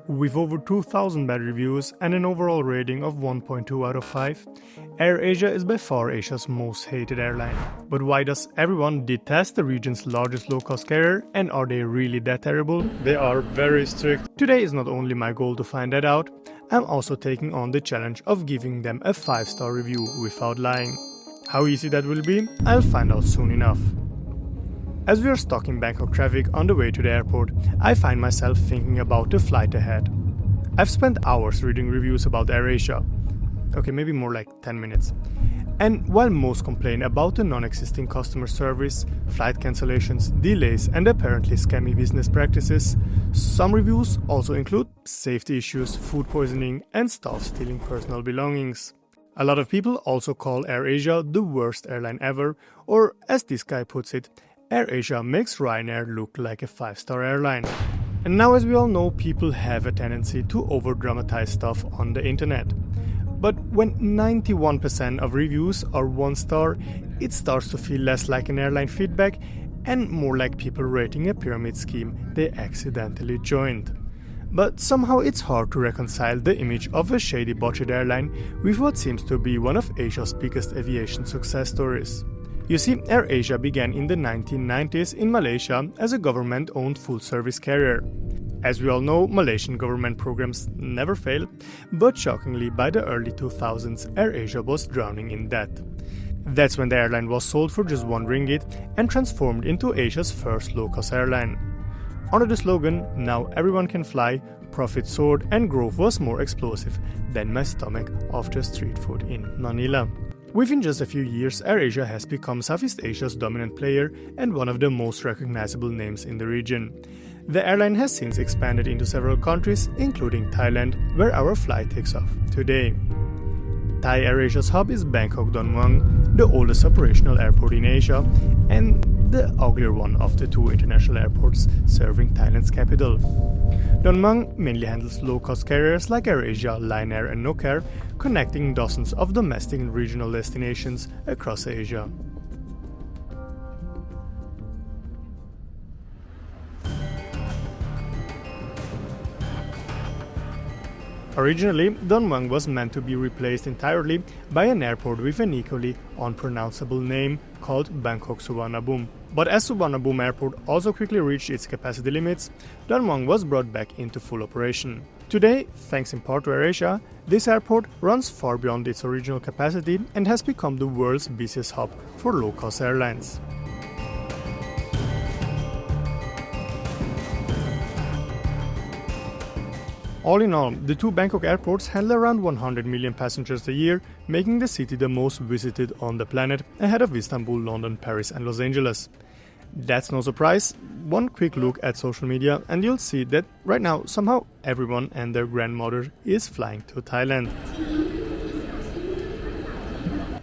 With over 2,000 bad reviews and an overall rating of 1.2 out of 5, AirAsia is by far Asia's most hated airline. But why does everyone detest the region's largest low-cost carrier, and are they really that terrible? They are very strict. Today is not only my goal to find that out, I'm also taking on the challenge of giving them a 5-star review without lying. How easy that will be, I'll find out soon enough. As we are stuck in Bangkok traffic on the way to the airport, I find myself thinking about the flight ahead. I've spent hours reading reviews about AirAsia. Okay, maybe more like 10 minutes. And while most complain about the non-existing customer service, flight cancellations, delays, and apparently scammy business practices, some reviews also include safety issues, food poisoning, and staff stealing personal belongings. A lot of people also call AirAsia the worst airline ever, or as this guy puts it, AirAsia makes Ryanair look like a 5-star airline. And now, as we all know, people have a tendency to over-dramatize stuff on the internet. But when 91% of reviews are 1 star, it starts to feel less like an airline feedback and more like people rating a pyramid scheme they accidentally joined. But somehow it's hard to reconcile the image of a shady budget airline with what seems to be one of Asia's biggest aviation success stories. You see, AirAsia began in the 1990s in Malaysia as a government-owned full-service carrier. As we all know, Malaysian government programs never fail, but shockingly, by the early 2000s, AirAsia was drowning in debt. That's when the airline was sold for just £1 and transformed into Asia's first low-cost airline. Under the slogan, "Now everyone can fly," profit soared and growth was more explosive than my stomach after street food in Manila. Within just a few years, AirAsia has become Southeast Asia's dominant player and one of the most recognizable names in the region. The airline has since expanded into several countries, including Thailand, where our flight takes off today. Thai AirAsia's hub is Bangkok Don Mueang, the oldest operational airport in Asia, and the uglier one of the 2 international airports serving Thailand's capital. Don Mueang mainly handles low-cost carriers like AirAsia, Ryanair and Nakhon, connecting dozens of domestic and regional destinations across Asia. Originally, Don Mueang was meant to be replaced entirely by an airport with an equally unpronounceable name called Bangkok Suvarnabhumi. But as Suvarnabhumi Airport also quickly reached its capacity limits, Don Mueang was brought back into full operation. Today, thanks in part to AirAsia, this airport runs far beyond its original capacity and has become the world's busiest hub for low-cost airlines. All in all, the 2 Bangkok airports handle around 100 million passengers a year, making the city the most visited on the planet, ahead of Istanbul, London, Paris and Los Angeles. That's no surprise. One quick look at social media and you'll see that right now somehow everyone and their grandmother is flying to Thailand.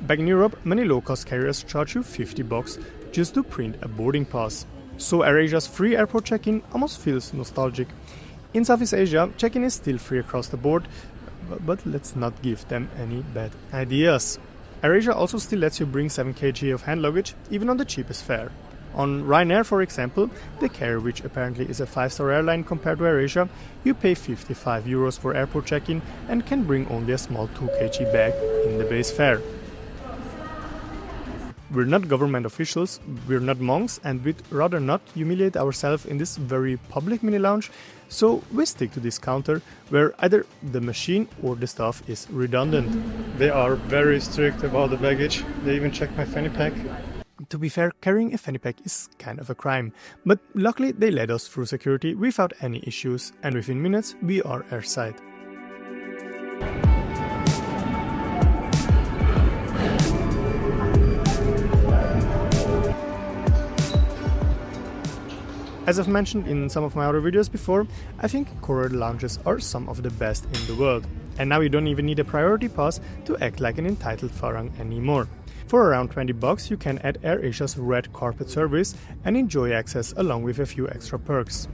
Back in Europe, many low-cost carriers charge you $50 just to print a boarding pass. So AirAsia's free airport check-in almost feels nostalgic. In Southeast Asia, check-in is still free across the board, but let's not give them any bad ideas. AirAsia also still lets you bring 7 kg of hand luggage, even on the cheapest fare. On Ryanair, for example, the carrier which apparently is a 5-star airline compared to AirAsia, you pay €55 for airport check-in and can bring only a small 2 kg bag in the base fare. We're not government officials, we're not monks, and we'd rather not humiliate ourselves in this very public mini lounge, so we stick to this counter where either the machine or the staff is redundant. They are very strict about the baggage, they even check my fanny pack. To be fair, carrying a fanny pack is kind of a crime, but luckily they led us through security without any issues, and within minutes we are airside. As I've mentioned in some of my other videos before, I think corridor lounges are some of the best in the world. And now you don't even need a priority pass to act like an entitled farang anymore. For around $20 you can add AirAsia's red carpet service and enjoy access along with a few extra perks.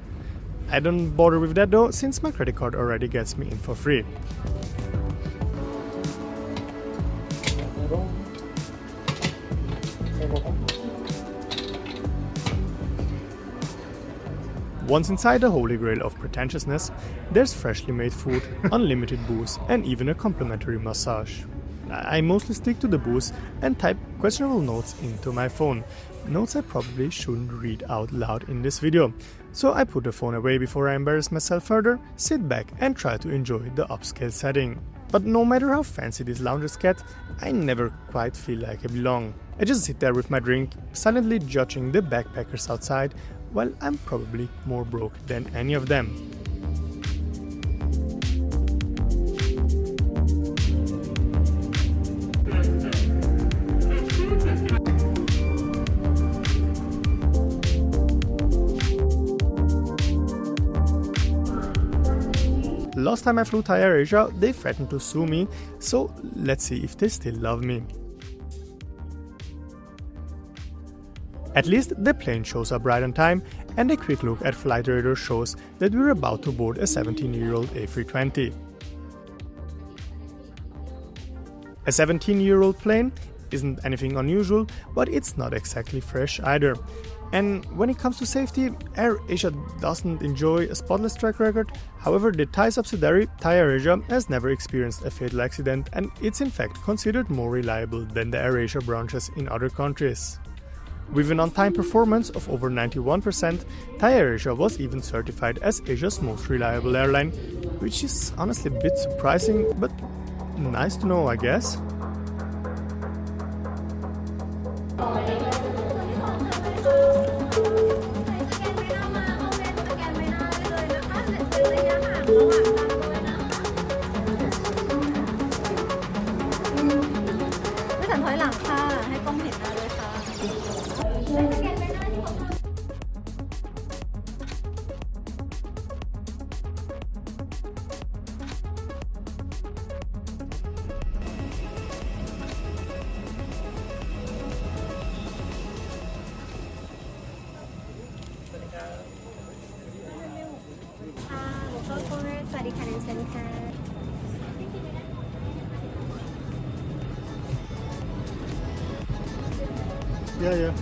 I don't bother with that though, since my credit card already gets me in for free. Once inside the holy grail of pretentiousness, there's freshly made food, unlimited booze, and even a complimentary massage. I mostly stick to the booze and type questionable notes into my phone. Notes I probably shouldn't read out loud in this video. So I put the phone away before I embarrass myself further, sit back and try to enjoy the upscale setting. But no matter how fancy these lounges get, I never quite feel like I belong. I just sit there with my drink, silently judging the backpackers outside, while I'm probably more broke than any of them. Last time I flew Thai AirAsia, they threatened to sue me, so let's see if they still love me. At least the plane shows up right on time, and a quick look at flight radar shows that we're about to board a 17-year-old A320. A 17-year-old plane isn't anything unusual, but it's not exactly fresh either. And when it comes to safety, AirAsia doesn't enjoy a spotless track record. However, the Thai subsidiary Thai AirAsia has never experienced a fatal accident, and it's in fact considered more reliable than the AirAsia branches in other countries. With an on-time performance of over 91%, Thai AirAsia was even certified as Asia's most reliable airline, which is honestly a bit surprising, but nice to know, I guess. Yeah.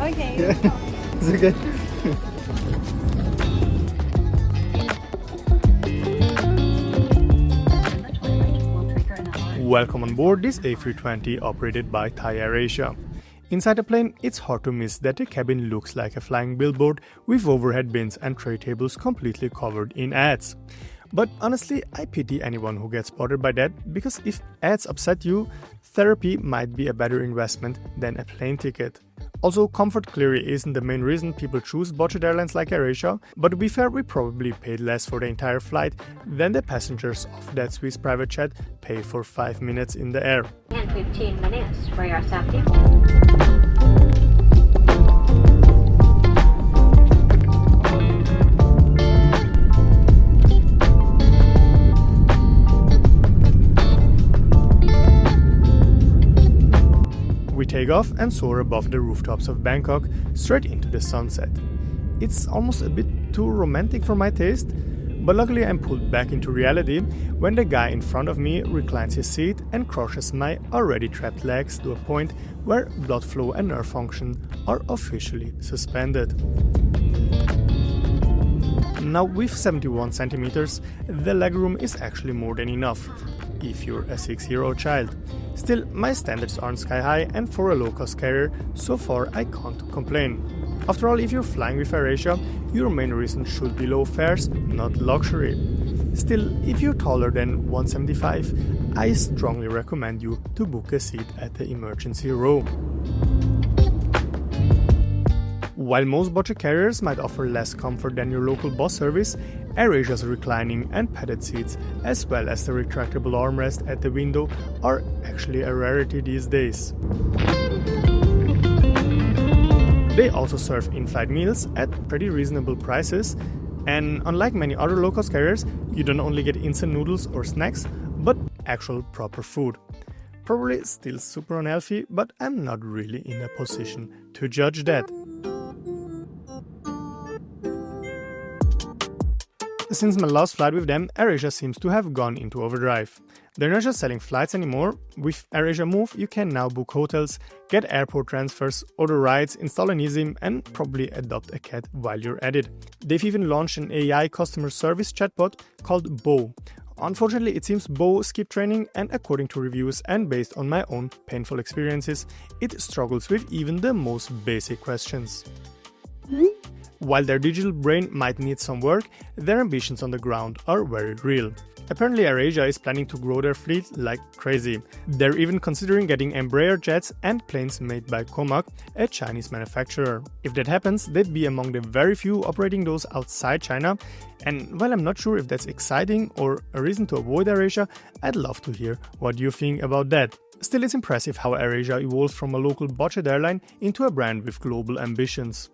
Okay. Yeah. It's okay. Welcome on board this A320 operated by Thai AirAsia. Inside the plane, it's hard to miss that the cabin looks like a flying billboard with overhead bins and tray tables completely covered in ads. But honestly, I pity anyone who gets bothered by that, because if ads upset you, therapy might be a better investment than a plane ticket. Also, comfort clearly isn't the main reason people choose budget airlines like AirAsia, but to be fair, we probably paid less for the entire flight than the passengers of that Swiss private jet pay for 5 minutes in the air. And 15 minutes for your safety. We take off and soar above the rooftops of Bangkok, straight into the sunset. It's almost a bit too romantic for my taste, but luckily I'm pulled back into reality when the guy in front of me reclines his seat and crushes my already trapped legs to a point where blood flow and nerve function are officially suspended. Now, with 71 centimeters, the legroom is actually more than enough, if you're a 6-year-old child. Still, my standards aren't sky high, and for a low-cost carrier, so far I can't complain. After all, if you're flying with AirAsia, your main reason should be low fares, not luxury. Still, if you're taller than 175, I strongly recommend you to book a seat at the emergency row. While most budget carriers might offer less comfort than your local bus service, AirAsia's reclining and padded seats, as well as the retractable armrest at the window, are actually a rarity these days. They also serve in-flight meals at pretty reasonable prices, and unlike many other low-cost carriers, you don't only get instant noodles or snacks, but actual proper food. Probably still super unhealthy, but I'm not really in a position to judge that. since my last flight with them, AirAsia seems to have gone into overdrive. They're not just selling flights anymore. With AirAsia Move, you can now book hotels, get airport transfers, order rides, install an eSIM, and probably adopt a cat while you're at it. They've even launched an AI customer service chatbot called Bo. Unfortunately, it seems Bo skipped training, and according to reviews and based on my own painful experiences, it struggles with even the most basic questions. While their digital brain might need some work, their ambitions on the ground are very real. Apparently AirAsia is planning to grow their fleet like crazy. They're even considering getting Embraer jets and planes made by COMAC, a Chinese manufacturer. If that happens, they'd be among the very few operating those outside China, and while I'm not sure if that's exciting or a reason to avoid AirAsia, I'd love to hear what you think about that. Still, it's impressive how AirAsia evolved from a local budget airline into a brand with global ambitions.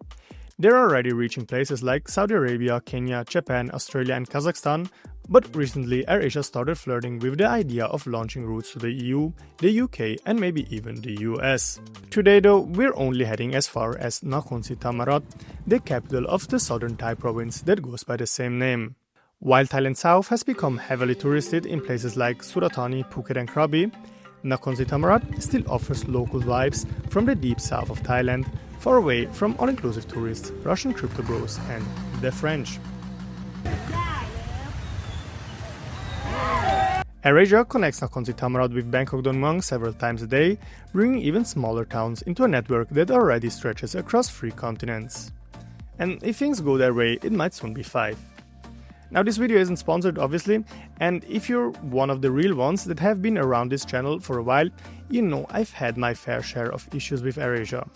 They're already reaching places like Saudi Arabia, Kenya, Japan, Australia and Kazakhstan, but recently AirAsia started flirting with the idea of launching routes to the EU, the UK and maybe even the US. Today though, we're only heading as far as Nakhon Si Thammarat, the capital of the southern Thai province that goes by the same name. While Thailand South has become heavily touristed in places like Suratani, Phuket and Krabi, Nakhon Si Thammarat still offers local vibes from the deep south of Thailand, far away from all-inclusive tourists, Russian crypto bros and the French. AirAsia connects Nakhon Si Thammarat with Bangkok Don Mueang several times a day, bringing even smaller towns into a network that already stretches across 3 continents. And if things go their way, it might soon be 5. Now this video isn't sponsored obviously, and if you're one of the real ones that have been around this channel for a while, you know I've had my fair share of issues with AirAsia.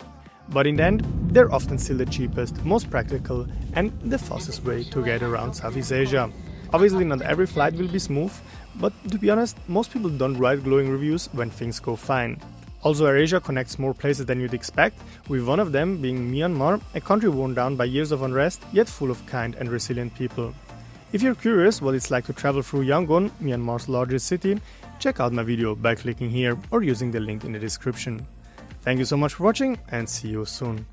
But in the end, they're often still the cheapest, most practical and the fastest way to get around Southeast Asia. Obviously not every flight will be smooth, but to be honest, most people don't write glowing reviews when things go fine. Also, AirAsia connects more places than you'd expect, with one of them being Myanmar, a country worn down by years of unrest, yet full of kind and resilient people. If you're curious what it's like to travel through Yangon, Myanmar's largest city, check out my video by clicking here or using the link in the description. Thank you so much for watching and see you soon.